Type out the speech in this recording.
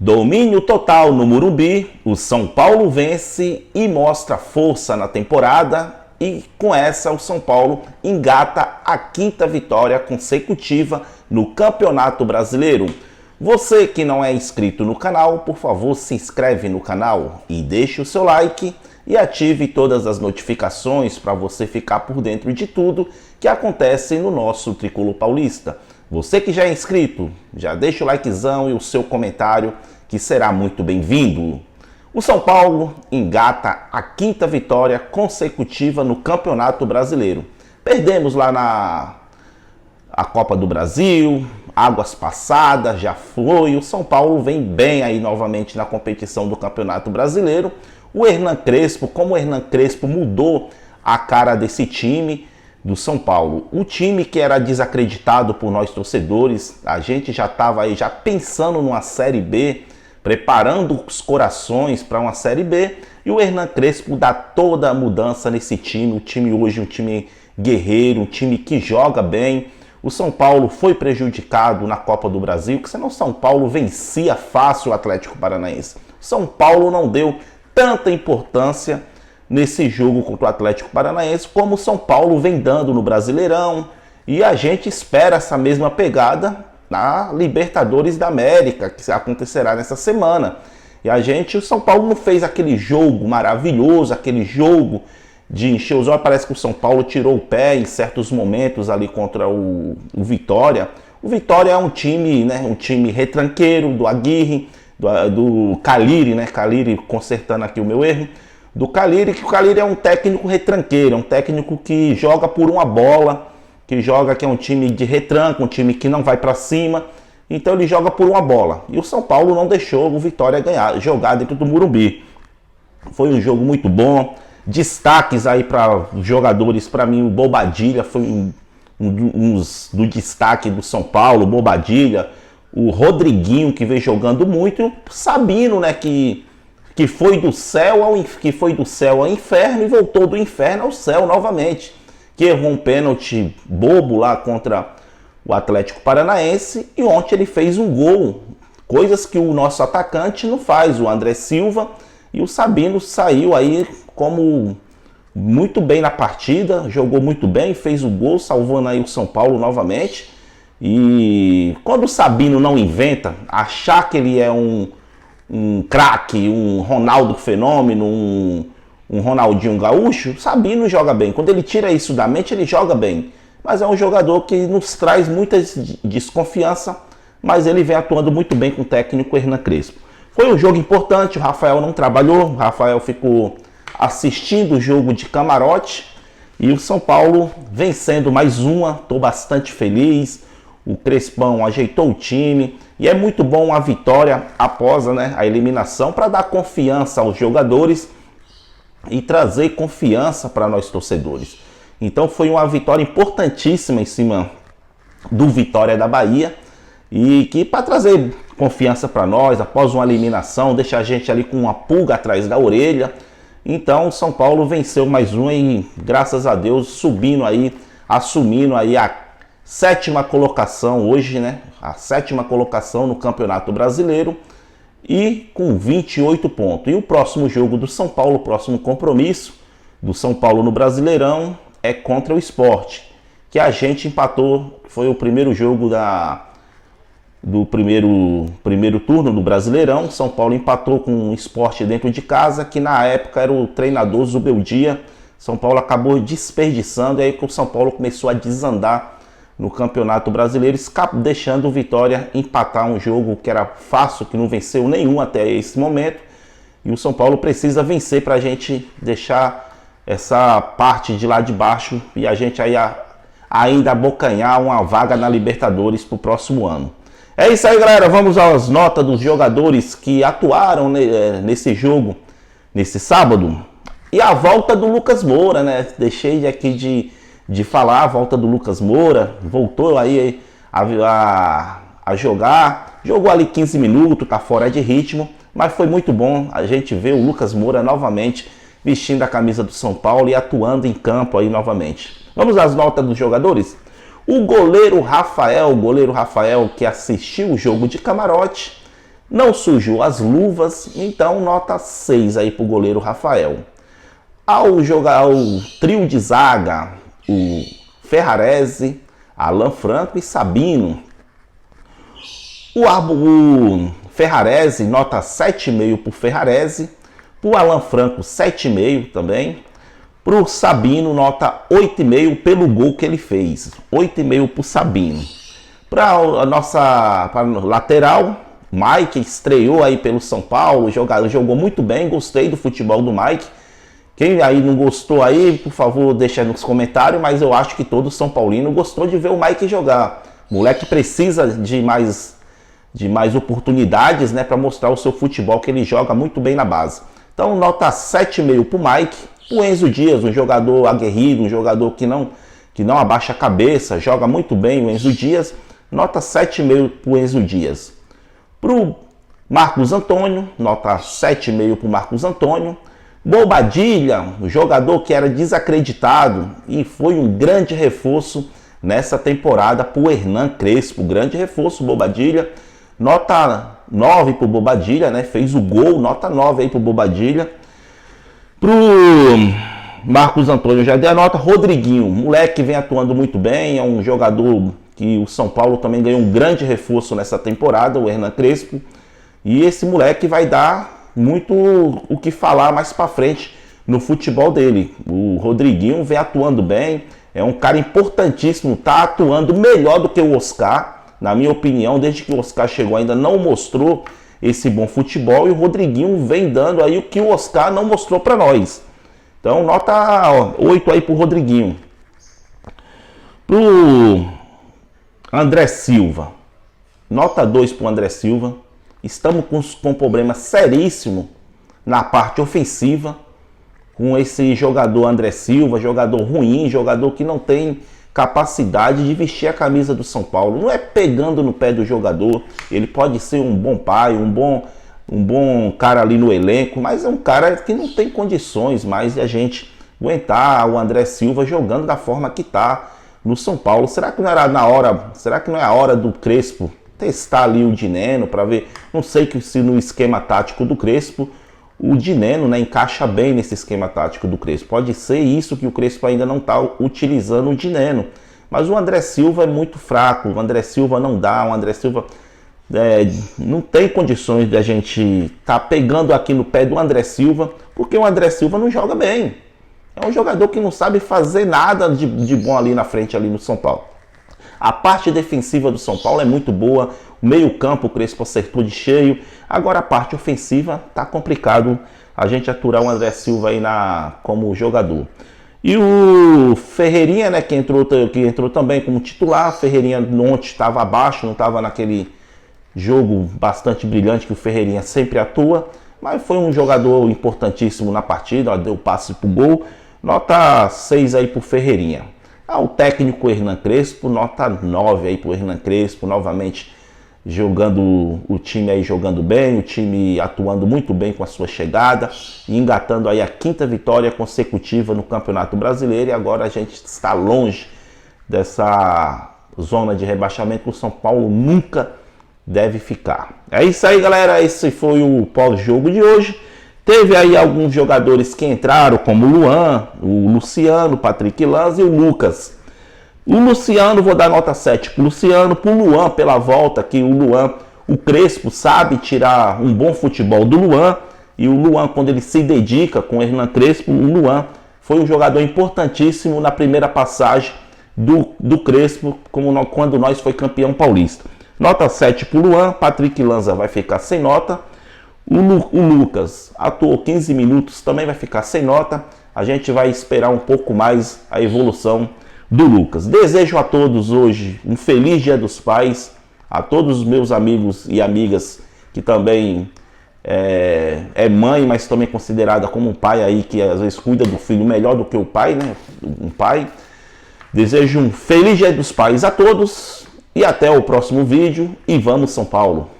Domínio total no Morumbi, o São Paulo vence e mostra força na temporada e com essa o São Paulo engata a quinta vitória consecutiva no Campeonato Brasileiro. Você que não é inscrito no canal, por favor se inscreve no canal e deixe o seu like e ative todas as notificações para você ficar por dentro de tudo que acontece no nosso Tricolor Paulista. Você que já é inscrito, já deixa o likezão e o seu comentário que será muito bem-vindo. O São Paulo engata a quinta vitória consecutiva no Campeonato Brasileiro. Perdemos lá na Copa do Brasil, águas passadas, já foi. O São Paulo vem bem aí novamente na competição do Campeonato Brasileiro. O Hernan Crespo, como o Hernan Crespo mudou a cara desse time do São Paulo. O time que era desacreditado por nós torcedores, a gente já estava aí já pensando numa Série B, preparando os corações para uma Série B, e o Hernan Crespo dá toda a mudança nesse time. O time hoje é um time guerreiro, um time que joga bem. O São Paulo foi prejudicado na Copa do Brasil, que senão o São Paulo vencia fácil o Atlético Paranaense. O São Paulo não deu tanta importância nesse jogo contra o Atlético Paranaense como o São Paulo vem dando no Brasileirão, e a gente espera essa mesma pegada na Libertadores da América, que acontecerá nessa semana. E o São Paulo não fez aquele jogo maravilhoso, aquele jogo de encher os olhos. Parece que o São Paulo tirou o pé em certos momentos ali contra o Vitória. O Vitória é um time, né, um time retranqueiro do Aguirre, do Caliri, né? Caliri, consertando aqui o meu erro. Do Caliri, que o Caliri é um técnico retranqueiro, é um técnico que joga por uma bola, que é um time de retranca, um time que não vai para cima, então ele joga por uma bola. E o São Paulo não deixou o Vitória jogar dentro do Morumbi. Foi um jogo muito bom. Destaques aí para jogadores, para mim o Bobadilla foi um do destaque do São Paulo, Bobadilla, o Rodriguinho, que vem jogando muito, e o Sabino, né, que foi do céu ao inferno e voltou do inferno ao céu novamente, que errou um pênalti bobo lá contra o Atlético Paranaense, e ontem ele fez um gol, coisas que o nosso atacante não faz, o André Silva. E o Sabino saiu aí como muito bem na partida, jogou muito bem, fez o gol, salvando aí o São Paulo novamente. E quando o Sabino não inventa, achar que ele é um craque, um Ronaldo Fenômeno, um Ronaldinho Gaúcho, o Sabino joga bem. Quando ele tira isso da mente, ele joga bem. Mas é um jogador que nos traz muita desconfiança, mas ele vem atuando muito bem com o técnico Hernan Crespo. Foi um jogo importante, o Rafael não trabalhou, o Rafael ficou assistindo o jogo de camarote, e o São Paulo vencendo mais uma, estou bastante feliz. O Crespão ajeitou o time, e é muito bom a vitória após, né, a eliminação, para dar confiança aos jogadores e trazer confiança para nós torcedores. Então foi uma vitória importantíssima em cima do Vitória da Bahia, e que para trazer confiança para nós após uma eliminação, deixa a gente ali com uma pulga atrás da orelha. Então o São Paulo venceu mais uma e graças a Deus subindo aí, assumindo aí a sétima colocação hoje, né? A sétima colocação no Campeonato Brasileiro, e com 28 pontos. E o próximo jogo do São Paulo, o próximo compromisso do São Paulo no Brasileirão é contra o Sport, que a gente empatou, foi o primeiro jogo do primeiro turno do Brasileirão. São Paulo empatou com o Sport dentro de casa, que na época era o treinador Zubeldia. São Paulo acabou desperdiçando, e aí que o São Paulo começou a desandar no Campeonato Brasileiro, deixando o Vitória empatar um jogo que era fácil, que não venceu nenhum até esse momento. E o São Paulo precisa vencer para a gente deixar essa parte de lá de baixo e a gente aí ainda abocanhar uma vaga na Libertadores para o próximo ano. É isso aí, galera. Vamos às notas dos jogadores que atuaram nesse jogo, nesse sábado. E a volta do Lucas Moura, né? Deixei aqui de falar a volta do Lucas Moura. Voltou aí a jogar. Jogou ali 15 minutos, tá fora de ritmo. Mas foi muito bom a gente ver o Lucas Moura novamente vestindo a camisa do São Paulo e atuando em campo aí novamente. Vamos às notas dos jogadores? O goleiro Rafael que assistiu o jogo de camarote, não sujou as luvas, então nota 6 aí para o goleiro Rafael. Ao jogar o trio de zaga, o Ferrarese, Alan Franco e Sabino, o Ferrarese, nota 7,5 para o Ferrarese, para o Alan Franco 7,5 também, para o Sabino nota 8,5 pelo gol que ele fez, 8,5 para o Sabino. Para a nossa lateral, Mike estreou aí pelo São Paulo, jogou muito bem, gostei do futebol do Mike. Quem aí não gostou aí, por favor, deixa nos comentários, mas eu acho que todo São Paulino gostou de ver o Mike jogar. O moleque precisa de mais oportunidades, né, para mostrar o seu futebol, que ele joga muito bem na base. Então, nota 7,5 para o Mike. O Enzo Dias, um jogador aguerrido, um jogador que não abaixa a cabeça, joga muito bem o Enzo Dias. Nota 7,5 para o Enzo Dias. Para o Marcos Antônio, nota 7,5 para o Marcos Antônio. Bobadilha, um jogador que era desacreditado e foi um grande reforço nessa temporada para o Hernan Crespo. Grande reforço, Bobadilha. Nota 9 para o Bobadilha, né? Fez o gol, nota 9 aí para o Bobadilha. Para o Marcos Antônio já deu a nota. Rodriguinho, moleque que vem atuando muito bem, é um jogador que o São Paulo também ganhou um grande reforço nessa temporada, o Hernan Crespo. E esse moleque vai dar muito o que falar mais para frente no futebol dele. O Rodriguinho vem atuando bem, é um cara importantíssimo, tá atuando melhor do que o Oscar, na minha opinião. Desde que o Oscar chegou ainda não mostrou esse bom futebol, e o Rodriguinho vem dando aí o que o Oscar não mostrou para nós. Então nota 8 aí pro Rodriguinho. Pro André Silva, nota 2 pro André Silva. Estamos com um problema seríssimo na parte ofensiva com esse jogador André Silva, jogador ruim, jogador que não tem capacidade de vestir a camisa do São Paulo. Não é pegando no pé do jogador, ele pode ser um bom pai, um bom cara ali no elenco, mas é um cara que não tem condições mais de a gente aguentar o André Silva jogando da forma que está no São Paulo. Será que não era na hora, será que não é a hora do Crespo testar ali o Dineno para ver? Não sei se no esquema tático do Crespo o Dineno, né, encaixa bem nesse esquema tático do Crespo. Pode ser isso que o Crespo ainda não está utilizando o Dineno. Mas o André Silva é muito fraco, o André Silva não dá, o André Silva não tem condições de a gente estar pegando aqui no pé do André Silva, porque o André Silva não joga bem. É um jogador que não sabe fazer nada de bom ali na frente, ali no São Paulo. A parte defensiva do São Paulo é muito boa, o meio-campo o Crespo acertou de cheio. Agora a parte ofensiva tá complicado a gente aturar o André Silva aí como jogador. E o Ferreirinha, né, que entrou também como titular. Ferreirinha ontem estava abaixo, não estava naquele jogo bastante brilhante que o Ferreirinha sempre atua, mas foi um jogador importantíssimo na partida, deu passe pro gol. Nota 6 aí pro Ferreirinha. O técnico Hernan Crespo, nota 9 aí pro Hernan Crespo, novamente jogando o time aí, jogando bem, o time atuando muito bem com a sua chegada e engatando aí a 5ª vitória consecutiva no Campeonato Brasileiro. E agora a gente está longe dessa zona de rebaixamento que o São Paulo nunca deve ficar. É isso aí, galera, esse foi o pós-jogo de hoje. Teve aí alguns jogadores que entraram, como o Luan, o Luciano, o Patrick Lanza e o Lucas. O Luciano, vou dar nota 7 para o Luciano, para o Luan, pela volta, que o Luan, o Crespo sabe tirar um bom futebol do Luan, e o Luan, quando ele se dedica com o Hernan Crespo, o Luan foi um jogador importantíssimo na primeira passagem do Crespo, quando nós foi campeão paulista. Nota 7 para o Luan, Patrick Lanza vai ficar sem nota. O Lucas atuou 15 minutos, também vai ficar sem nota. A gente vai esperar um pouco mais a evolução do Lucas. Desejo a todos hoje um feliz Dia dos Pais, a todos os meus amigos e amigas que também é mãe, mas também considerada como um pai aí, que às vezes cuida do filho melhor do que o pai, né? Um pai. Desejo um feliz Dia dos Pais a todos e até o próximo vídeo, e vamos São Paulo!